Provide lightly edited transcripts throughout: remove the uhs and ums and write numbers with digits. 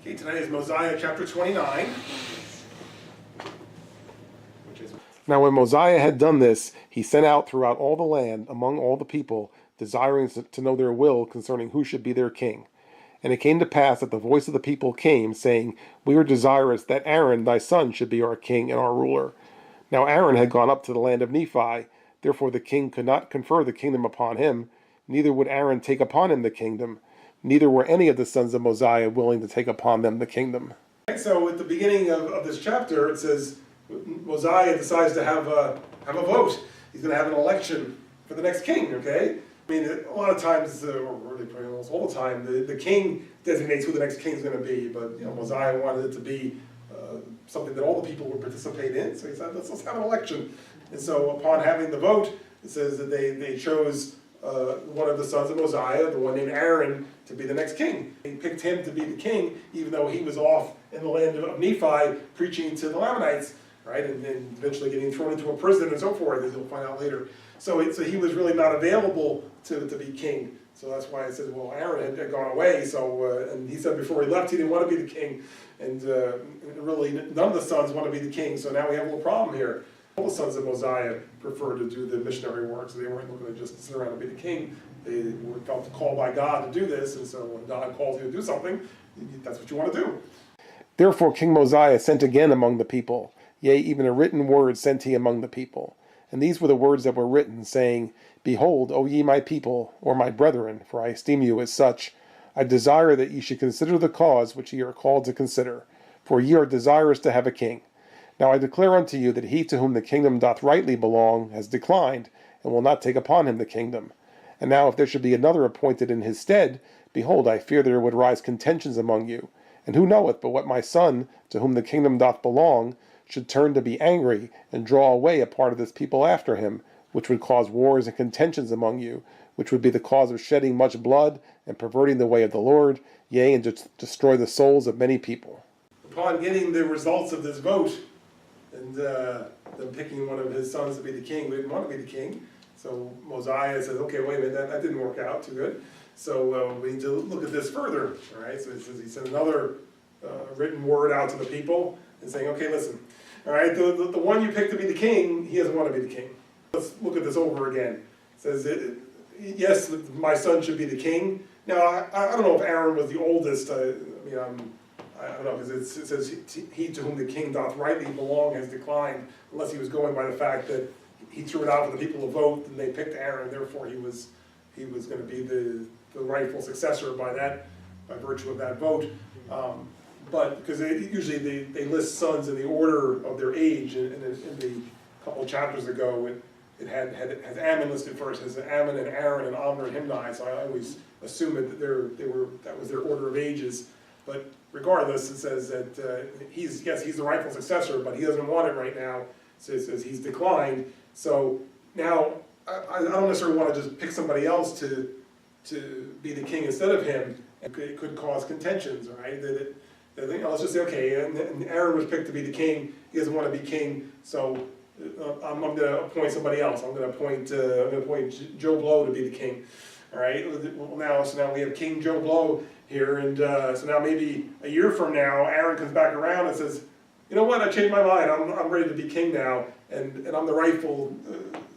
Okay, tonight is Mosiah chapter 29. Now when Mosiah had done this, he sent out throughout all the land, among all the people, desiring to know their will concerning who should be their king. And it came to pass that the voice of the people came, saying, We are desirous that Aaron thy son should be our king and our ruler. Now Aaron had gone up to the land of Nephi, therefore the king could not confer the kingdom upon him, neither would Aaron take upon him the kingdom, neither were any of the sons of Mosiah willing to take upon them the kingdom. So at the beginning of this chapter, it says Mosiah decides to have a vote. He's going to have an election for the next king, okay? I mean, a lot of times, or really probably almost all the time, the king designates who the next king is going to be, but Mosiah wanted it to be something that all the people would participate in, so he said, let's have an election. And so upon having the vote, it says that they chose one of the sons of Mosiah, the one named Aaron, to be the next king. They picked him to be the king, even though he was off in the land of Nephi preaching to the Lamanites, right, and then eventually getting thrown into a prison and so forth, as you'll find out later. So he was really not available to be king. So that's why it says, well, Aaron had gone away, so, and he said before he left he didn't want to be the king, and really none of the sons want to be the king, so now we have a little problem here. All the sons of Mosiah preferred to do the missionary work, so they weren't looking to just sit around and be the king. They felt called by God to do this, and so when God calls you to do something, that's what you want to do. Therefore King Mosiah sent again among the people, yea, even a written word sent he among the people. And these were the words that were written, saying, Behold, O ye my people, or my brethren, for I esteem you as such, I desire that ye should consider the cause which ye are called to consider, for ye are desirous to have a king. Now I declare unto you that he to whom the kingdom doth rightly belong has declined, and will not take upon him the kingdom. And now if there should be another appointed in his stead, behold, I fear there would rise contentions among you. And who knoweth but what my son, to whom the kingdom doth belong, should turn to be angry, and draw away a part of this people after him, which would cause wars and contentions among you, which would be the cause of shedding much blood, and perverting the way of the Lord, yea, and to destroy the souls of many people. Upon getting the results of this vote, and them picking one of his sons to be the king, we didn't want to be the king, so Mosiah says, okay, wait a minute, that didn't work out too good, so we need to look at this further, all right? So it says he sent another written word out to the people, and saying, okay, listen, all right, the one you picked to be the king, he doesn't want to be the king. Let's look at this over again. It says, yes, my son should be the king. Now, I don't know if Aaron was the oldest. I don't know, because it says, he to whom the king doth rightly belong has declined, unless he was going by the fact that he threw it out for the people to vote, and they picked Aaron, therefore he was going to be the rightful successor by virtue of that vote. But because usually they list sons in the order of their age, and in the couple chapters ago, it has Ammon listed first, as Ammon and Aaron and Omner and Himni. So I always assume that that was their order of ages. But regardless, it says that he's the rightful successor, but he doesn't want it right now. So it says he's declined. So now I don't necessarily want to just pick somebody else to be the king instead of him. It could cause contentions, right? Let's just say, okay, and Aaron was picked to be the king. He doesn't want to be king, so I'm going to appoint somebody else. I'm going to appoint Joe Blow to be the king. All right. So now we have King Joe Blow here, and so now maybe a year from now, Aaron comes back around and says, you know what? I changed my mind. I'm ready to be king now, and I'm the rightful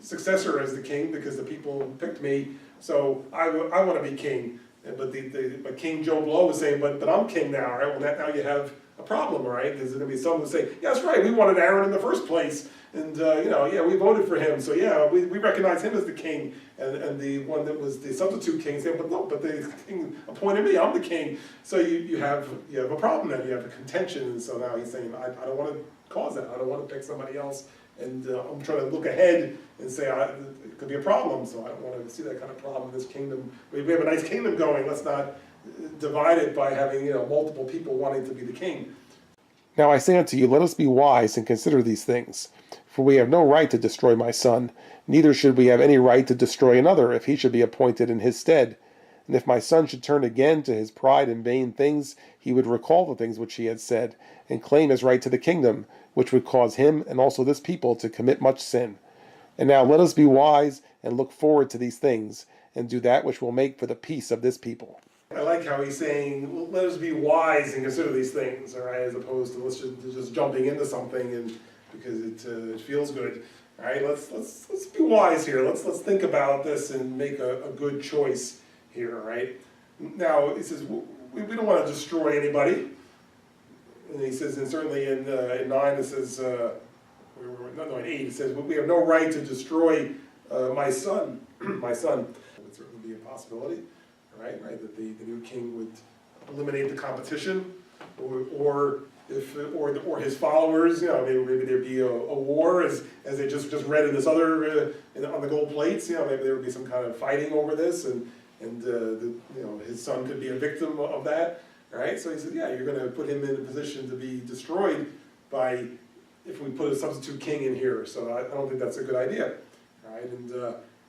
successor as the king because the people picked me. So I want to be king. But King Joe Blow was saying, but I'm king now, right? Well, now you have a problem, right? Because there's going to be someone who say, yeah, that's right, we wanted Aaron in the first place, and yeah, we voted for him, so yeah, we recognize him as the king, and the one that was the substitute king saying, but no, but the king appointed me, I'm the king. So you have a problem then, you have a contention, and so now he's saying, I don't want to cause that, I don't want to pick somebody else, and I'm trying to look ahead and say it could be a problem, so I don't want to see that kind of problem in this kingdom. We have a nice kingdom going, let's not divide it by having multiple people wanting to be the king. Now I say unto you, let us be wise and consider these things. For we have no right to destroy my son, neither should we have any right to destroy another, if he should be appointed in his stead. And if my son should turn again to his pride and vain things, he would recall the things which he had said, and claim his right to the kingdom, which would cause him and also this people to commit much sin. And now let us be wise and look forward to these things, and do that which will make for the peace of this people. I like how he's saying, well, let us be wise and consider these things, all right, as opposed to let's just jumping into something and because it feels good. All right, let's be wise here. Let's think about this and make a good choice here, all right? Now, he says, we don't want to destroy anybody. And he says, and certainly in 9 it says, in 8 it says, we have no right to destroy my son, my son. That would certainly be a possibility, right? That the new king would eliminate the competition, or his followers, maybe there'd be a war, as they just read in this other on the gold plates. Maybe there would be some kind of fighting over this, and his son could be a victim of that, right? So he said, yeah, you're going to put him in a position to be destroyed by if we put a substitute king in here. So I don't think that's a good idea, right?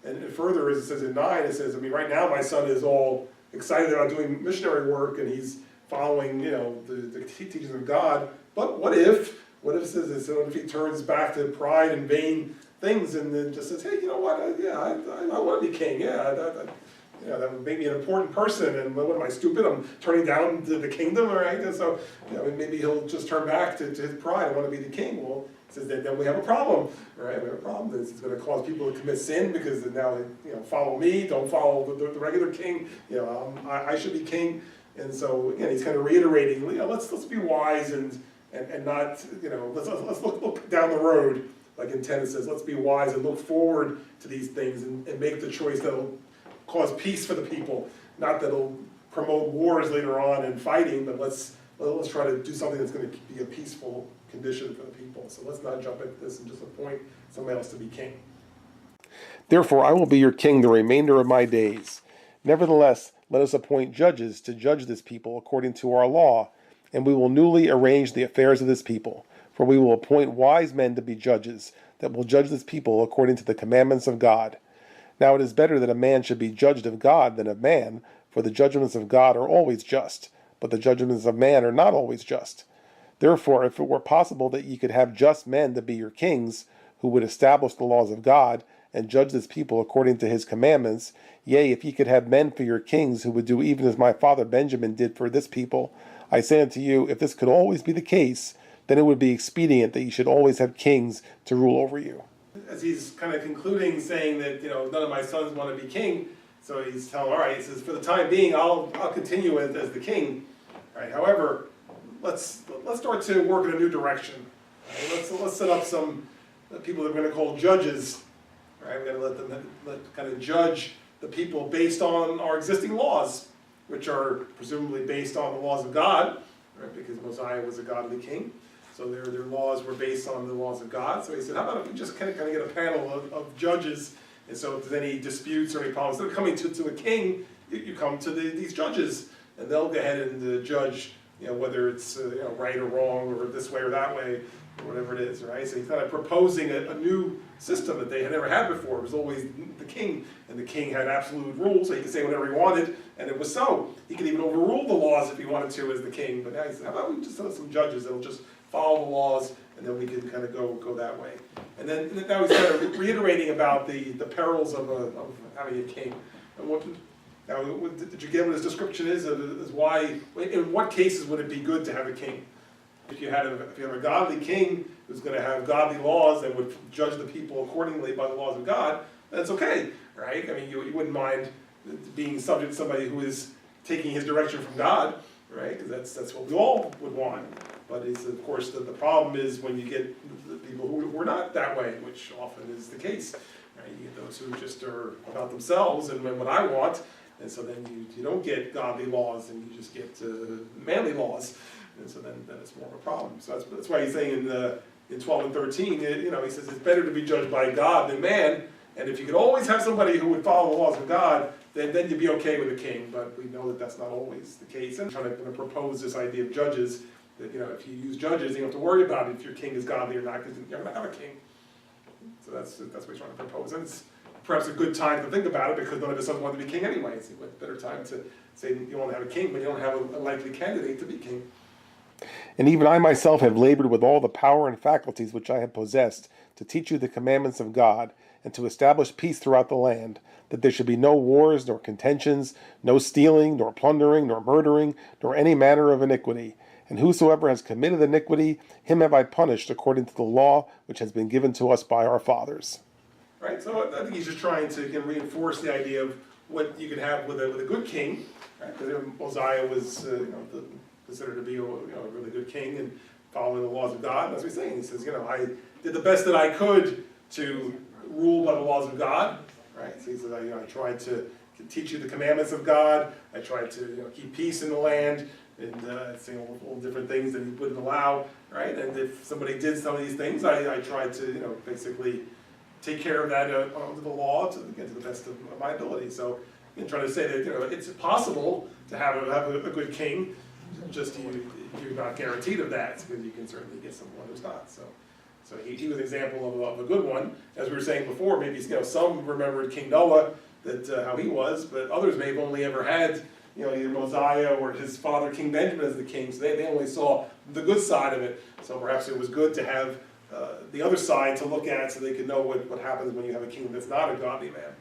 And further, as it says in 9, it says, right now my son is all excited about doing missionary work, and he's following, the teachings of God. But what if it says, what if he turns back to pride and vain things and then just says, hey, you know what, I want to be king, that would make me an important person, and what am I, stupid? I'm turning down the kingdom, all right? And so, maybe he'll just turn back to his pride. I want to be the king. Well, it says that then we have a problem, right? We have a problem. It's going to cause people to commit sin because now they, follow me, don't follow the regular king. I should be king. And so again, he's kind of reiterating, let's be wise and not, let's look down the road. Like in 10 it says, let's be wise and look forward to these things and make the choice that'll cause peace for the people, not that'll promote wars later on and fighting, but let's try to do something that's going to be a peaceful condition for the people. So let's not jump into this and just appoint somebody else to be king. Therefore I will be your king the remainder of my days. Nevertheless, let us appoint judges to judge this people according to our law, and we will newly arrange the affairs of this people. For we will appoint wise men to be judges, that will judge this people according to the commandments of God. Now it is better that a man should be judged of God than of man, for the judgments of God are always just, but the judgments of man are not always just. Therefore, if it were possible that ye could have just men to be your kings, who would establish the laws of God, and judge this people according to his commandments, yea, if ye could have men for your kings, who would do even as my father Benjamin did for this people, I say unto you, if this could always be the case, then it would be expedient that ye should always have kings to rule over you. As he's kind of concluding, saying that none of my sons want to be king, so he's telling, all right, he says, for the time being, I'll continue as the king. All right, however, let's start to work in a new direction. Right? Let's set up some people that we're going to call judges. Right? We're going to let them kind of judge the people based on our existing laws, which are presumably based on the laws of God, right? Because Mosiah was a godly king. So their laws were based on the laws of God. So he said, how about if we just kind of get a panel of judges, and so if there's any disputes or any problems, instead of coming to a king, you come to these judges, and they'll go ahead and judge, whether it's right or wrong, or this way or that way, or whatever it is, right? So he's kind of proposing a new system that they had never had before. It was always the king, and the king had absolute rules, so he could say whatever he wanted, and it was so. He could even overrule the laws if he wanted to as the king, but now he said, how about we just have some judges that'll just follow the laws, and then we can kind of go that way. And then now he's kind of reiterating about the perils of having a king. And did you get what his description is why, in what cases would it be good to have a king? If you have a godly king who's going to have godly laws that would judge the people accordingly by the laws of God, that's okay, right? You wouldn't mind being subject to somebody who is taking his direction from God, right? Because that's what we all would want. But it's, of course, the problem is when you get the people who are not that way, which often is the case. Right? You get those who just are about themselves and what I want, and so then you don't get godly laws, and you just get manly laws, and so then it's more of a problem. So that's why he's saying in 12 and 13, he says it's better to be judged by God than man, and if you could always have somebody who would follow the laws of God, then you'd be okay with a king, but we know that that's not always the case. And I'm trying to propose this idea of judges, that if you use judges, you don't have to worry about if your king is godly or not, because you're not going to have a king. So that's what he's trying to propose. And it's perhaps a good time to think about it, because none of his sons want to be king anyway. It's a better time to say you want to have a king, but you don't have a likely candidate to be king. And even I myself have labored with all the power and faculties which I have possessed to teach you the commandments of God, and to establish peace throughout the land, that there should be no wars, nor contentions, no stealing, nor plundering, nor murdering, nor any manner of iniquity. And whosoever has committed iniquity, him have I punished according to the law which has been given to us by our fathers. Right, so I think he's just trying to again reinforce the idea of what you could have with a good king. Right? Because Mosiah was considered to be a really good king and following the laws of God. And that's what he's saying. He says, I did the best that I could to rule by the laws of God. Right? So he says, I tried to teach you the commandments of God. I tried to keep peace in the land, and saying all different things that he wouldn't allow. Right? And if somebody did some of these things, I tried to basically take care of that under the law to the best of my ability. So I'm trying to say that it's possible to have a good king, just you're not guaranteed of that, because you can certainly get someone who's not. So he was an example of a good one. As we were saying before, maybe some remembered King Noah, that how he was, but others may have only ever had either Mosiah or his father King Benjamin as the king. So they only saw the good side of it. So perhaps it was good to have the other side to look at, so they could know what happens when you have a king that's not a godly man.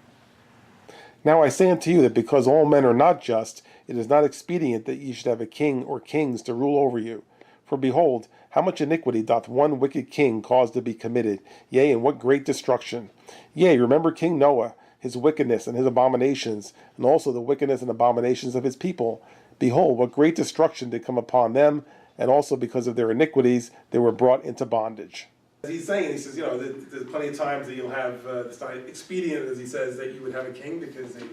Now I say unto you that because all men are not just, it is not expedient that ye should have a king or kings to rule over you. For behold, how much iniquity doth one wicked king cause to be committed, yea, and what great destruction. Yea, remember King Noah, his wickedness and his abominations, and also the wickedness and abominations of his people. Behold, what great destruction did come upon them, and also because of their iniquities they were brought into bondage. He's saying, he says, there's plenty of times that you'll have, it's not expedient, as he says, that you would have a king, because they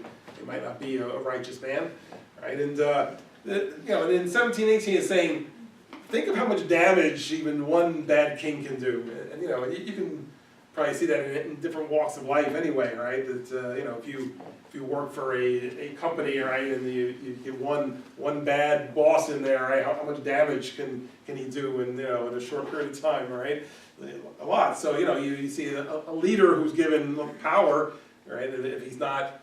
might not be a righteous man, right? And, and in 1718 it's saying, think of how much damage even one bad king can do. And, you can probably see that in different walks of life anyway, right? That, if you work for a company, right, and you get one bad boss in there, right, how much damage can he do in a short period of time, right? A lot. So you see a leader who's given power, right? And if he's not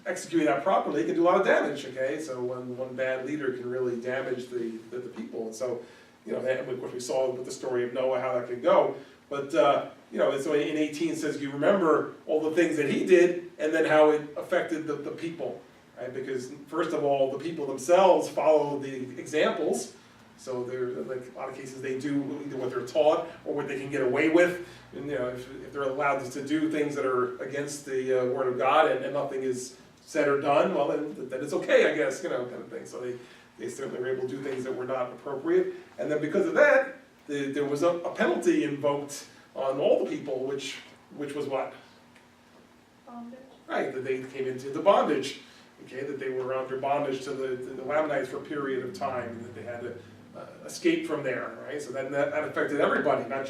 executing that properly, he can do a lot of damage. Okay, so one bad leader can really damage the people. And so of course we saw with the story of Noah how that could go. But so in 18 it says you remember all the things that he did, and then how it affected the people, right? Because first of all, the people themselves follow the examples. So they're, like a lot of cases, they do either what they're taught or what they can get away with. And if they're allowed to do things that are against the word of God, and nothing is said or done, well then it's okay, I guess, kind of thing. So they certainly were able to do things that were not appropriate. And then because of that, there was a penalty invoked on all the people, which was what? Bondage. Right, that they came into the bondage. Okay, that they were under bondage to the Lamanites for a period of time, and that they had to escape from there, right? So then that affected everybody, not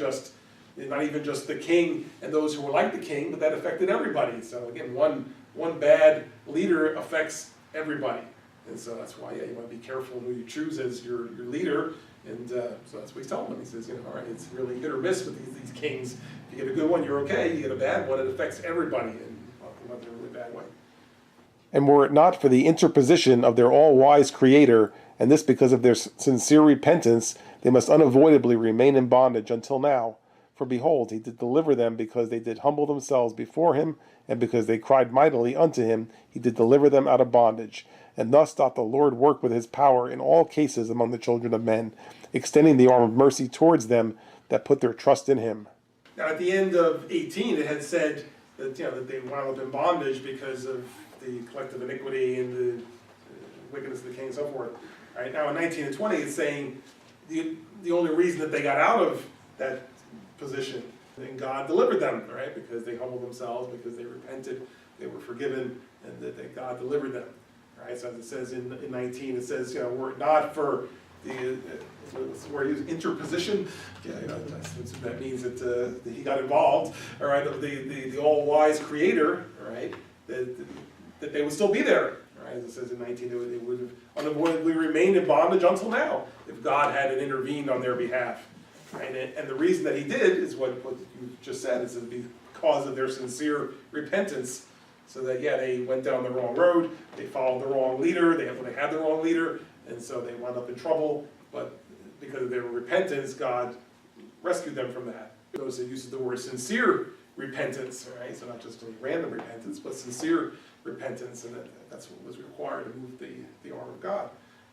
even just the king and those who were like the king, but that affected everybody. So again, one bad leader affects everybody, and so that's why you want to be careful who you choose as your leader. And so that's what he's telling them. He says, all right, it's really hit or miss with these kings. If you get a good one, you're okay. You get a bad one, it affects everybody in a really bad way. And were it not for the interposition of their all-wise Creator, and this because of their sincere repentance, they must unavoidably remain in bondage until now. For behold, he did deliver them because they did humble themselves before him, and because they cried mightily unto him, he did deliver them out of bondage. And thus doth the Lord work with his power in all cases among the children of men, extending the arm of mercy towards them that put their trust in him. Now at the end of 18, it had said that that they wound up in bondage because of the collective iniquity and the wickedness of the king and so forth. Right now in 19 and 20, it's saying the only reason that they got out of that position, and God delivered them, right? Because they humbled themselves, because they repented, they were forgiven, and that God delivered them. Right, so as it says in 19, it says, were it not for the where he used interposition, that means that he got involved. All right, the all-wise Creator, all right, that they would still be there. Right, as it says in 19, they would have unavoidably remained in bondage until now if God hadn't intervened on their behalf. Right, and the reason that he did is what you just said, is because of their sincere repentance. So that, they went down the wrong road, they followed the wrong leader, they had the wrong leader, and so they wound up in trouble. But because of their repentance, God rescued them from that. Notice it uses the word sincere repentance, right? So not just a random repentance, but sincere repentance, and that's what was required to move the arm of God,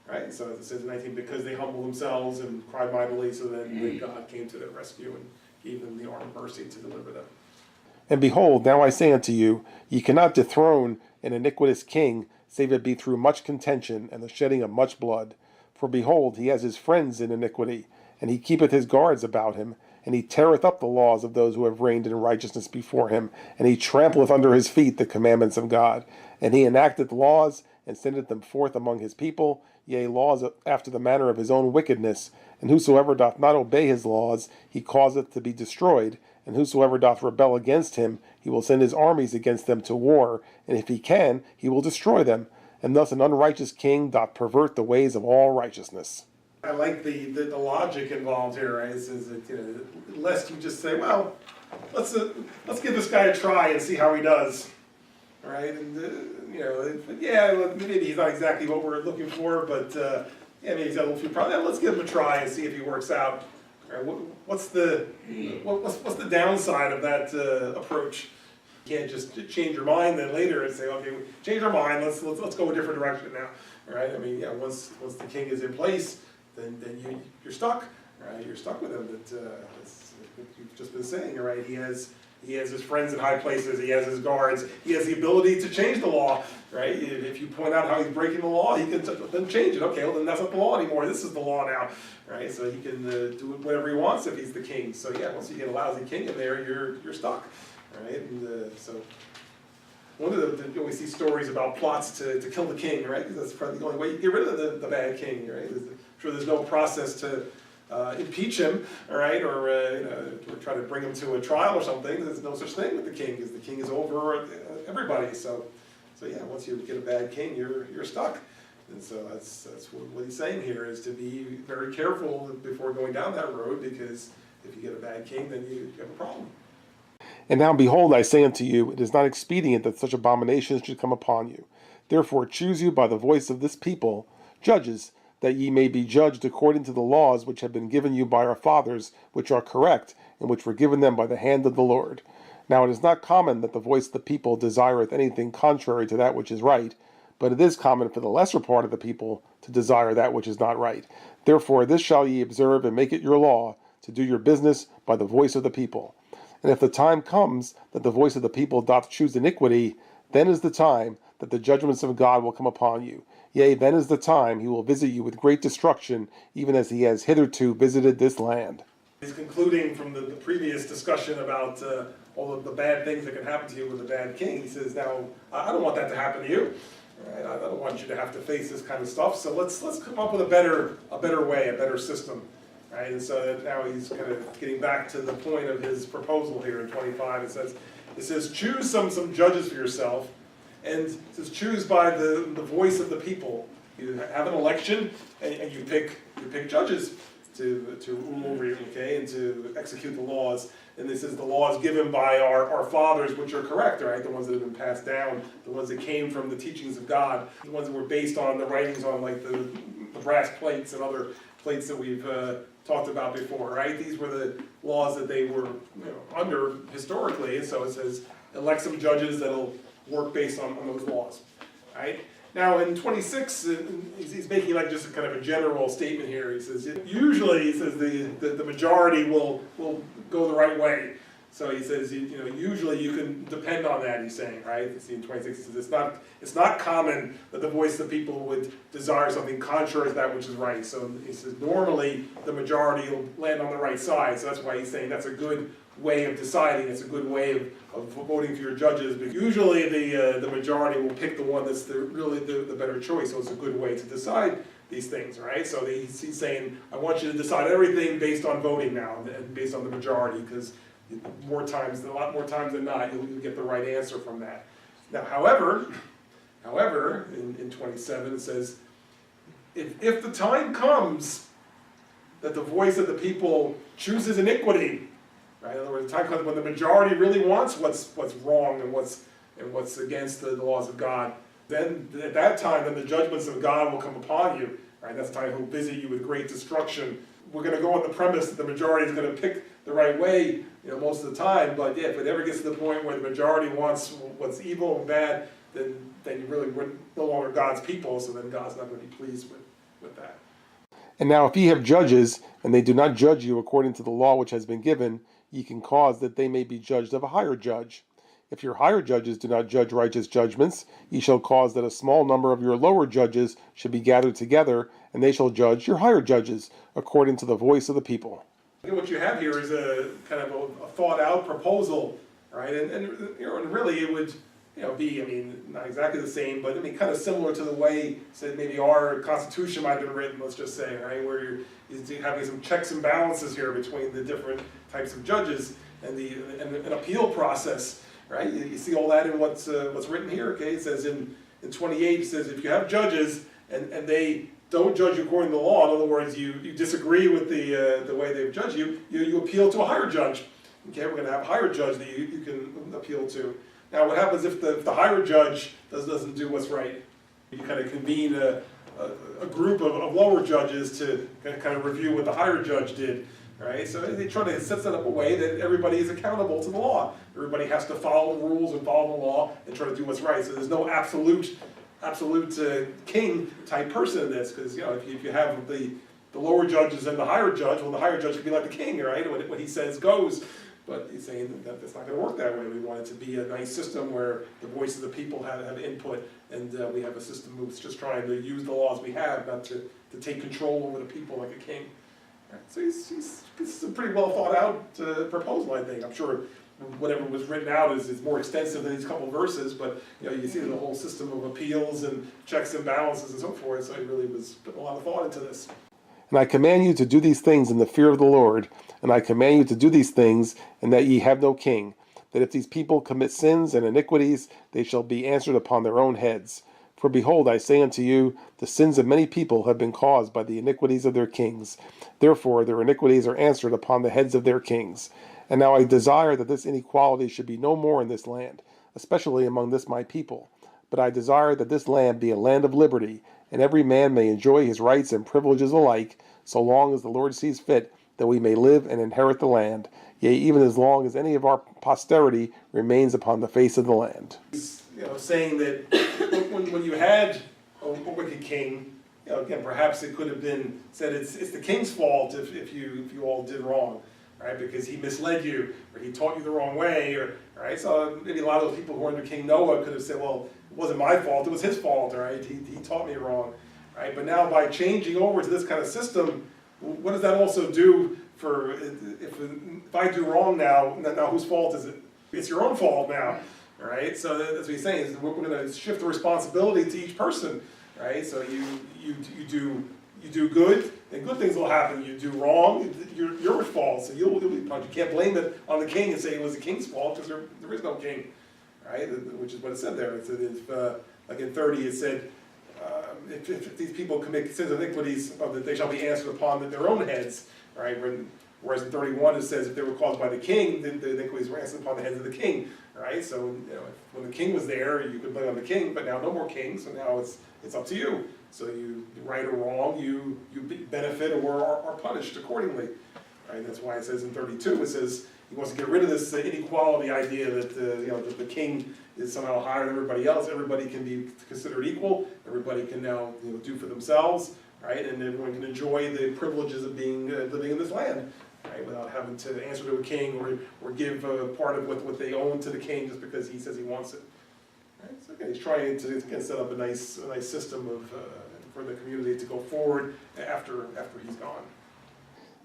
right? So as it says in 19, because they humbled themselves and cried mightily, so then God came to their rescue and gave them the arm of mercy to deliver them. And behold, now I say unto you, ye cannot dethrone an iniquitous king, save it be through much contention and the shedding of much blood. For behold, he has his friends in iniquity, and he keepeth his guards about him, and he teareth up the laws of those who have reigned in righteousness before him, and he trampleth under his feet the commandments of God. And he enacteth laws, and sendeth them forth among his people, yea, laws after the manner of his own wickedness. And whosoever doth not obey his laws, he causeth to be destroyed. And whosoever doth rebel against him, he will send his armies against them to war, and if he can, he will destroy them. And thus an unrighteous king doth pervert the ways of all righteousness. I like the logic involved here, right? It says that, lest you just say, well, let's give this guy a try and see how he does, right? And maybe he's not exactly what we're looking for, but maybe he's got a little few problems. Let's give him a try and see if he works out. Right? What's the downside of that approach? You can't just change your mind then later and say, okay, we change our mind. Let's go a different direction now, right? I mean, once the king is in place, then you're stuck, right? You're stuck with him. That's what you've just been saying, right? He has his friends in high places. He has his guards. He has the ability to change the law, right? If you point out how he's breaking the law, he can then change it. Okay, well then that's not the law anymore. This is the law now, right? So he can do whatever he wants if he's the king. So once you get a lousy king in there, you're stuck, right? And so one of you always see stories about plots to kill the king, right? Because that's probably the only way you get rid of the bad king, right? I'm sure there's no process to impeach him, all right, or try to bring him to a trial or something. There's no such thing with the king, because the king is over everybody. So once you get a bad king, you're stuck. And so that's what he's saying here, is to be very careful before going down that road, because if you get a bad king, then you have a problem. And now behold, I say unto you, it is not expedient that such abominations should come upon you. Therefore choose you by the voice of this people judges, that ye may be judged according to the laws which have been given you by our fathers, which are correct, and which were given them by the hand of the Lord. Now it is not common that the voice of the people desireth anything contrary to that which is right, but it is common for the lesser part of the people to desire that which is not right. Therefore this shall ye observe and make it your law, to do your business by the voice of the people. And if the time comes that the voice of the people doth choose iniquity, then is the time that the judgments of God will come upon you. Yea, then is the time he will visit you with great destruction, even as he has hitherto visited this land. He's concluding from the previous discussion about all of the bad things that can happen to you with a bad king. He says, now, I don't want that to happen to you. Right? I don't want you to have to face this kind of stuff. So let's come up with a better way, a better system. Right? And so now he's kind of getting back to the point of his proposal here in 25. It says choose some judges for yourself, and it says choose by the voice of the people. You have an election, and you pick judges to rule over you, okay, and to execute the laws. And this is the laws given by our fathers, which are correct, right? The ones that have been passed down, the ones that came from the teachings of God, the ones that were based on the writings on like the brass plates and other plates that we've talked about before, right? These were the laws that they were under historically, and so it says elect some judges that'll work based on those laws, right? Now in 26, he's making like just a kind of a general statement here. He says, usually, he says the majority will go the right way. So he says, usually you can depend on that, he's saying, right? See in 26, he says, it's not common that the voice of the people would desire something contrary to that which is right. So he says, normally the majority will land on the right side. So that's why he's saying that's a good way of deciding. It's a good way of voting for your judges. But usually the majority will pick the one that's really the better choice. So it's a good way to decide these things, right? So he's saying, I want you to decide everything based on voting now, and based on the majority, because a lot more times than not, you'll get the right answer from that. Now, however, in 27 it says, if the time comes that the voice of the people chooses iniquity, right? In other words, the time comes when the majority really wants what's wrong and what's against the laws of God, then at that time, then the judgments of God will come upon you, right? That's the time he'll visit you with great destruction. we're gonna go on the premise that the majority is gonna pick the right way, most of the time, but yeah, if it ever gets to the point where the majority wants what's evil and bad, then you really we're no longer God's people, so then God's not gonna be pleased with that. And now if ye have judges, and they do not judge you according to the law which has been given, ye can cause that they may be judged of a higher judge. If your higher judges do not judge righteous judgments, ye shall cause that a small number of your lower judges should be gathered together, and they shall judge your higher judges, according to the voice of the people. What you have here is a kind of a thought-out proposal, right? And really it would, be, not exactly the same, but kind of similar to the way, say, maybe our Constitution might have been written, let's just say, right? Where you're having some checks and balances here between the different types of judges and an appeal process, right? You see all that in what's written here, okay? It says in 28, it says, if you have judges and they don't judge you according to the law, in other words, you disagree with the way they've judged you, you appeal to a higher judge. Okay, we're going to have a higher judge that you can appeal to. Now, what happens if the higher judge doesn't do what's right? You kind of convene a group of lower judges to kind of review what the higher judge did, right? So they try to set that up a way that everybody is accountable to the law. Everybody has to follow the rules and follow the law and try to do what's right. So there's no absolute king type person in this, because if you have the lower judges and the higher judge, well, the higher judge could be like the king, right? What he says goes. But he's saying that that's not going to work that way. We want it to be a nice system where the voices of the people have input, and we have a system that's just trying to use the laws we have, not to take control over the people like a king. Right? So it's a pretty well thought out proposal, I think. I'm sure whatever was written out is more extensive than these couple verses, but you see the whole system of appeals and checks and balances and so forth. So he really was putting a lot of thought into this. And I command you to do these things in the fear of the Lord, and I command you to do these things, and that ye have no king, that if these people commit sins and iniquities, they shall be answered upon their own heads. For behold, I say unto you, the sins of many people have been caused by the iniquities of their kings. Therefore their iniquities are answered upon the heads of their kings. And now I desire that this inequality should be no more in this land, especially among this my people. But I desire that this land be a land of liberty, and every man may enjoy his rights and privileges alike, so long as the Lord sees fit, that we may live and inherit the land, yea, even as long as any of our posterity remains upon the face of the land. He's saying that when you had a wicked king, again, perhaps it could have been said it's the king's fault if you all did wrong, right? Because he misled you, or he taught you the wrong way, or right. So maybe a lot of those people who were under King Noah could have said, well, it wasn't my fault, it was his fault, right? He taught me wrong, right? But now by changing over to this kind of system, what does that also do for if I do wrong now whose fault is it? It's your own fault now, right? So that's what he's saying, is we're going to shift the responsibility to each person, right? So you do good, then good things will happen. You do wrong, your fault, so you'll be punished. You can't blame it on the king and say it was the king's fault, because there is no king, right? Which is what it said there. It said like in 30, it said, if these people commit sins and iniquities, that they shall be answered upon their own heads, right? Whereas in 31 it says if they were caused by the king, then the iniquities were answered upon the heads of the king, right? So when the king was there, you could blame on the king, but now no more king, so now it's up to you. So you right or wrong, you benefit or are punished accordingly, right? That's why it says in 32, it says he wants to get rid of this inequality idea that that the king is somehow higher than everybody else. Everybody can be considered equal. Everybody can now do for themselves, right? And everyone can enjoy the privileges of being living in this land, right? Without having to answer to a king or give part of what they own to the king just because he says he wants it. Right? So again, he's trying to set up a nice system for the community to go forward after he's gone.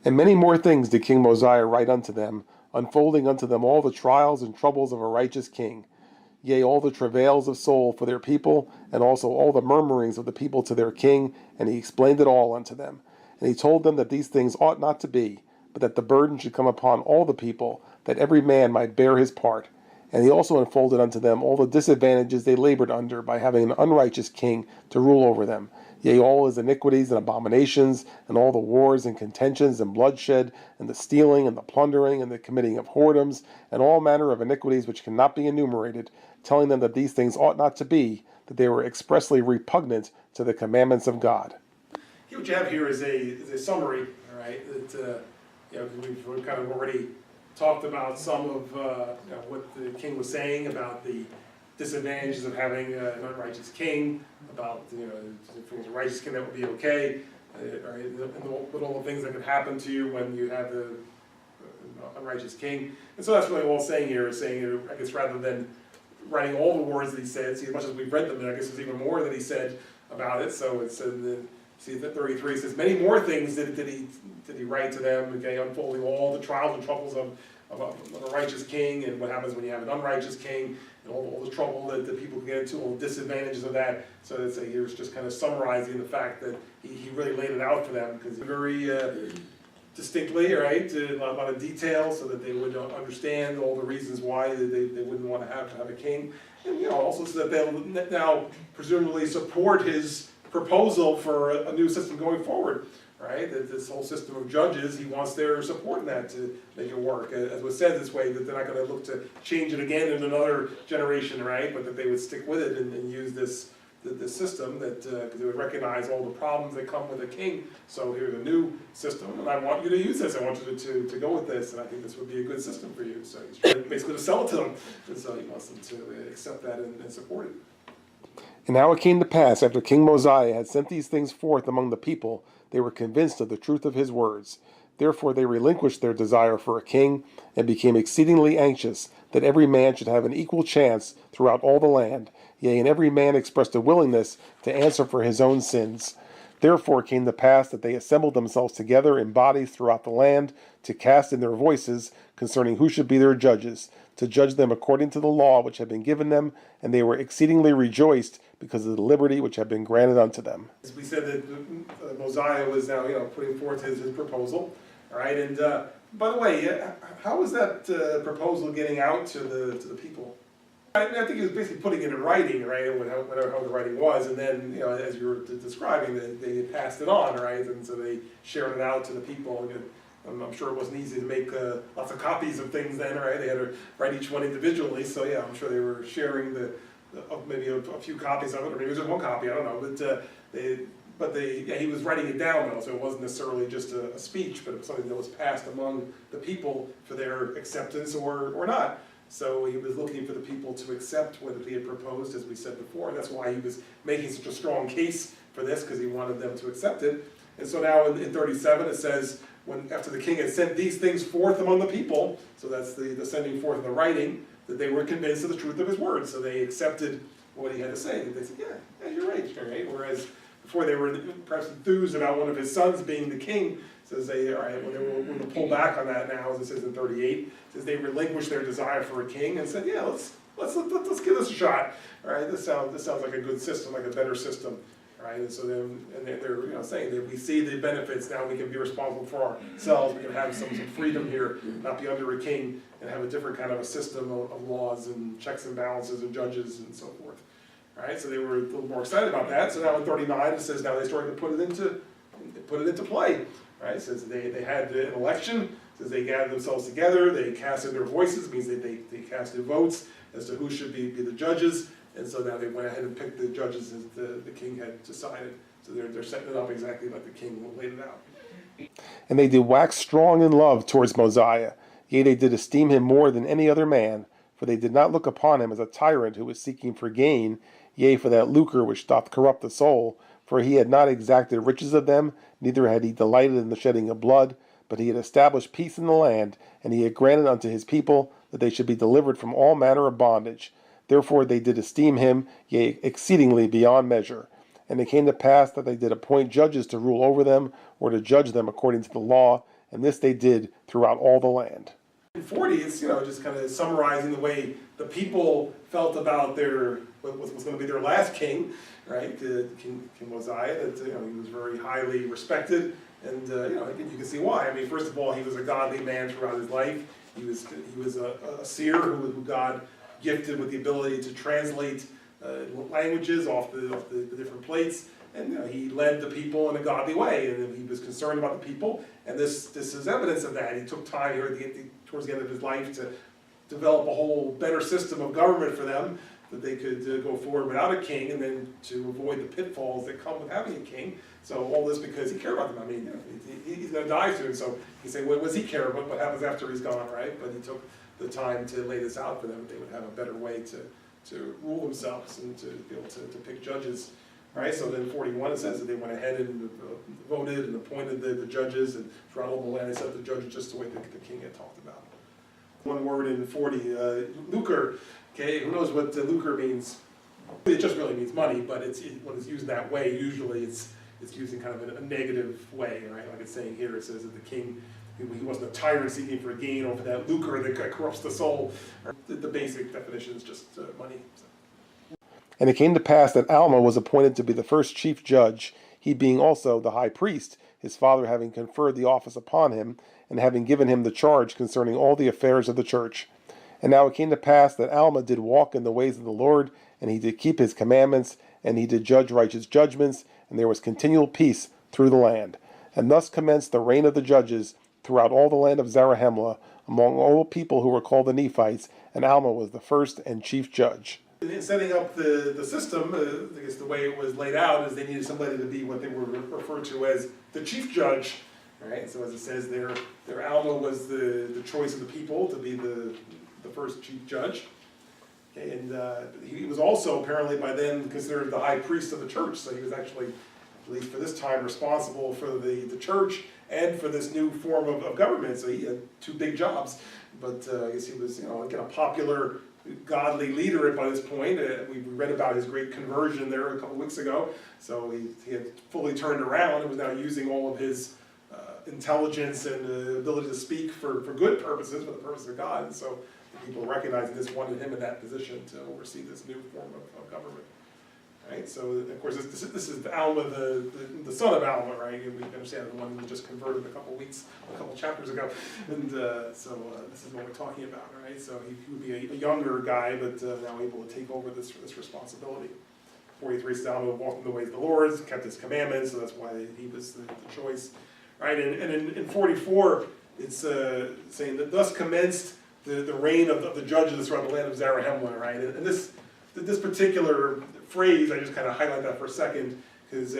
And many more things did King Mosiah write unto them, unfolding unto them all the trials and troubles of a righteous king, yea, all the travails of soul for their people, and also all the murmurings of the people to their king, and he explained it all unto them. And he told them that these things ought not to be, but that the burden should come upon all the people, that every man might bear his part. And he also unfolded unto them all the disadvantages they labored under by having an unrighteous king to rule over them, yea, all his iniquities and abominations, and all the wars and contentions and bloodshed, and the stealing and the plundering and the committing of whoredoms, and all manner of iniquities which cannot be enumerated, telling them that these things ought not to be, that they were expressly repugnant to the commandments of God. What you have here is a summary, all right, that, we've kind of already talked about some of, what the king was saying about the disadvantages of having an unrighteous king, about, if it was a righteous king, that would be okay, right, and all the things that could happen to you when you have the unrighteous king. And so that's really all it's saying here, is saying, I guess, rather than writing all the words that he said, see, as much as we've read them, I guess there's even more that he said about it. So it's in the, see, that 33 says, many more things did he write to them, okay, unfolding all the trials and troubles of a righteous king, and what happens when you have an unrighteous king, and all the trouble that the people can get into, all the disadvantages of that. So it's here's just kind of summarizing the fact that he really laid it out for them, because very distinctly, right, a lot of detail, so that they would understand all the reasons why they wouldn't want to have a king, and also so that they'll now presumably support his proposal for a new system going forward, right? That this whole system of judges, he wants their support in that to make it work. As was said this way, that they're not going to look to change it again in another generation, right? But that they would stick with it and use this system, that because they would recognize all the problems that come with a king. So here's a new system, and I want you to use this. I want you to go with this, and I think this would be a good system for you. So he's trying basically to sell it to them, and so he wants them to accept that and support it. And now it came to pass, after King Mosiah had sent these things forth among the people, they were convinced of the truth of his words. Therefore they relinquished their desire for a king, and became exceedingly anxious that every man should have an equal chance throughout all the land. Yea, and every man expressed a willingness to answer for his own sins. Therefore it came to pass that they assembled themselves together in bodies throughout the land, to cast in their voices concerning who should be their judges, to judge them according to the law which had been given them, and they were exceedingly rejoiced because of the liberty which had been granted unto them. As we said, that Mosiah was now putting forth his proposal, all right. And by the way, how was that proposal getting out to the people? I think he was basically putting it in writing, right? Whatever how the writing was, and then as you were describing, they passed it on, right? And so they shared it out to the people. And I'm sure it wasn't easy to make lots of copies of things then, right? They had to write each one individually. So yeah, I'm sure they were sharing maybe a few copies of it, or maybe it was just one copy. I don't know, but he was writing it down though, so it wasn't necessarily just a speech, but it was something that was passed among the people for their acceptance or not. So he was looking for the people to accept what he had proposed, as we said before. That's why he was making such a strong case for this, because he wanted them to accept it. And so now in 37 it says, after the king had sent these things forth among the people, so that's the sending forth of the writing, that they were convinced of the truth of his words. So they accepted what he had to say. They said, yeah, you're right. Whereas before they were perhaps enthused about one of his sons being the king. Says they, all right, when they were going to pull back on that now, as it says in 38, says they relinquished their desire for a king and said, yeah, let's give this a shot. All right, this sounds like a good system, like a better system. Right, and so they're saying that we see the benefits. Now we can be responsible for ourselves. We can have some freedom here, not be under a king, and have a different kind of a system of laws and checks and balances and judges and so forth. All right, so they were a little more excited about that. So now in 39 it says now they started to put it into play. Right, it says they had an election. It says they gathered themselves together. They casted their voices. It means they casted votes as to who should be the judges. And so now they went ahead and picked the judges as the king had decided. So they're setting it up exactly like the king laid it out. And they did wax strong in love towards Mosiah. Yea, they did esteem him more than any other man, for they did not look upon him as a tyrant who was seeking for gain, yea, for that lucre which doth corrupt the soul. For he had not exacted riches of them, neither had he delighted in the shedding of blood, but he had established peace in the land, and he had granted unto his people that they should be delivered from all manner of bondage. Therefore they did esteem him, yea, exceedingly beyond measure. And it came to pass that they did appoint judges to rule over them, or to judge them according to the law, and this they did throughout all the land. In 40, it's just kind of summarizing the way the people felt about what was going to be their last king, right? King Mosiah. That he was very highly respected, and you can see why. I mean, first of all, he was a godly man throughout his life. He was a seer who God gifted with the ability to translate languages off the different plates, and he led the people in a godly way, and he was concerned about the people, and this is evidence of that. He took time here towards the end of his life to develop a whole better system of government for them, that they could go forward without a king, and then to avoid the pitfalls that come with having a king. So all this because he cared about them. I mean, he's going to die soon, so you say, what does he care about what happens after he's gone, right? But he took the time to lay this out for them, that they would have a better way to rule themselves and to be able to pick judges. Right, so then 41 it says that they went ahead and voted and appointed the judges and throughout all the land they set the judges just the way the king had talked about. One word in 40, lucre. Okay, who knows what lucre means? It just really means money, but when it's used that way, usually it's used in kind of a negative way, right? Like it's saying here, it says that the king, he wasn't a tyrant seeking for gain over that lucre that corrupts the soul. The basic definition is just money. So. And it came to pass that Alma was appointed to be the first chief judge, he being also the high priest, his father having conferred the office upon him, and having given him the charge concerning all the affairs of the church. And now it came to pass that Alma did walk in the ways of the Lord, and he did keep his commandments, and he did judge righteous judgments, and there was continual peace through the land. And thus commenced the reign of the judges throughout all the land of Zarahemla, among all people who were called the Nephites, and Alma was the first and chief judge. In setting up the system, I guess the way it was laid out is they needed somebody to be what they were referred to as the chief judge, right? So as it says there, Alma was the choice of the people to be the first chief judge. Okay, and he was also apparently by then considered the high priest of the church, so he was actually, at least for this time, responsible for the church and for this new form of government. So he had two big jobs, but I guess he was, again, a popular godly leader by this point. We read about his great conversion there a couple weeks ago. So he had fully turned around and was now using all of his intelligence and ability to speak for good purposes, for the purpose of God. And so the people recognizing this wanted him in that position to oversee this new form of government. Right? So of course this is Alma, the son of Alma, right? And we understand the one who just converted a couple chapters ago, and so this is what we're talking about, right? So he would be a younger guy, but now able to take over this responsibility. 43 says Alma walked in the ways of the Lord, kept his commandments, so that's why he was the choice, right? And in 44 it's saying that thus commenced the reign of the judges throughout the land of Zarahemla, right? And this particular phrase, I just kind of highlight that for a second, because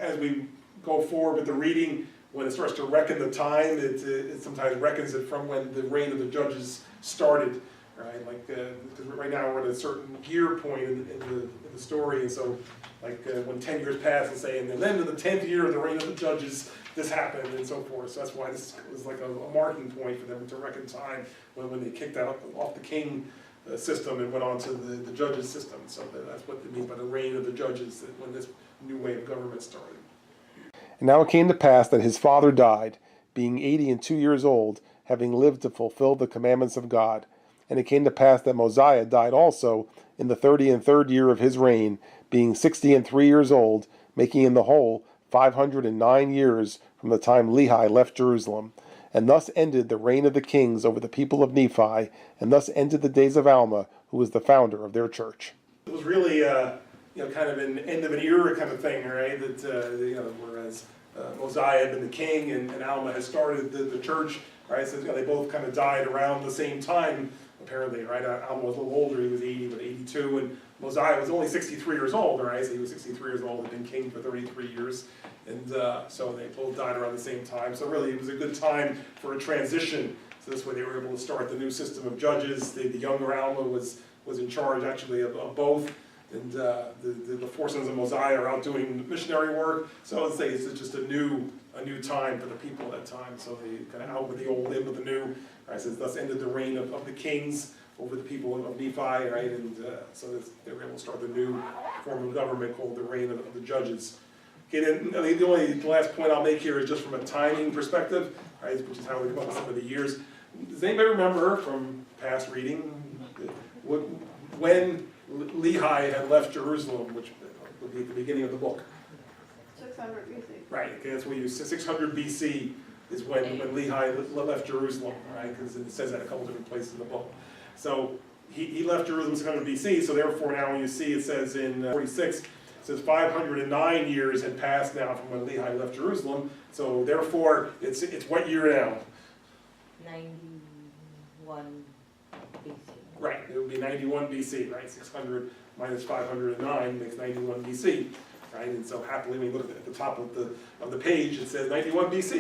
as we go forward with the reading, when it starts to reckon the time, it sometimes reckons it from when the reign of the judges started, right? Like, because right now we're at a certain year point in the story, and so, like, when 10 years pass, and say, and then in the 10th year of the reign of the judges, this happened, and so forth. So that's why this was like a marking point for them to reckon time when they kicked off the king system and went on to the judges system. So that's what it means by the reign of the judges, that when this new way of government started. And now it came to pass that his father died, being 82 years old, having lived to fulfill the commandments of God. And it came to pass that Mosiah died also in the 33rd year of his reign, being 63 years old, making in the whole 509 years from the time Lehi left Jerusalem. And thus ended the reign of the kings over the people of Nephi, and thus ended the days of Alma, who was the founder of their church. It was really, kind of an end of an era kind of thing, right? That whereas Mosiah had been the king and Alma had started the church, right? So they both kind of died around the same time, apparently, right? Alma was a little older; he was 82, and Mosiah was only 63 years old, right? So he was 63 years old, had been king for 33 years. And so they both died around the same time. So really it was a good time for a transition. So this way they were able to start the new system of judges. The younger Alma was in charge actually of both. And the four sons of Mosiah are out doing missionary work. So let's say it's just a new time for the people at that time. So they kind of out with the old, in with the new. Right? So thus ended the reign of the kings over the people of Nephi, right? And so they were able to start the new form of government called the reign of the judges. Okay, then the last point I'll make here is just from a timing perspective, right, which is how we come up with some of the years. Does anybody remember from past reading when Lehi had left Jerusalem, which would be at the beginning of the book? 600 BC. Right, okay, that's what you use. 600 BC is when Lehi left Jerusalem, right, because it says that a couple different places in the book. So he left Jerusalem 600 BC, so therefore now when you see it says in 46, it says 509 years had passed now from when Lehi left Jerusalem. So therefore, it's what year now? 91 BC. Right, it would be 91 BC, right? 600 minus 509 makes 91 BC, right? And so happily, when you look at the top of the page, it says 91 BC.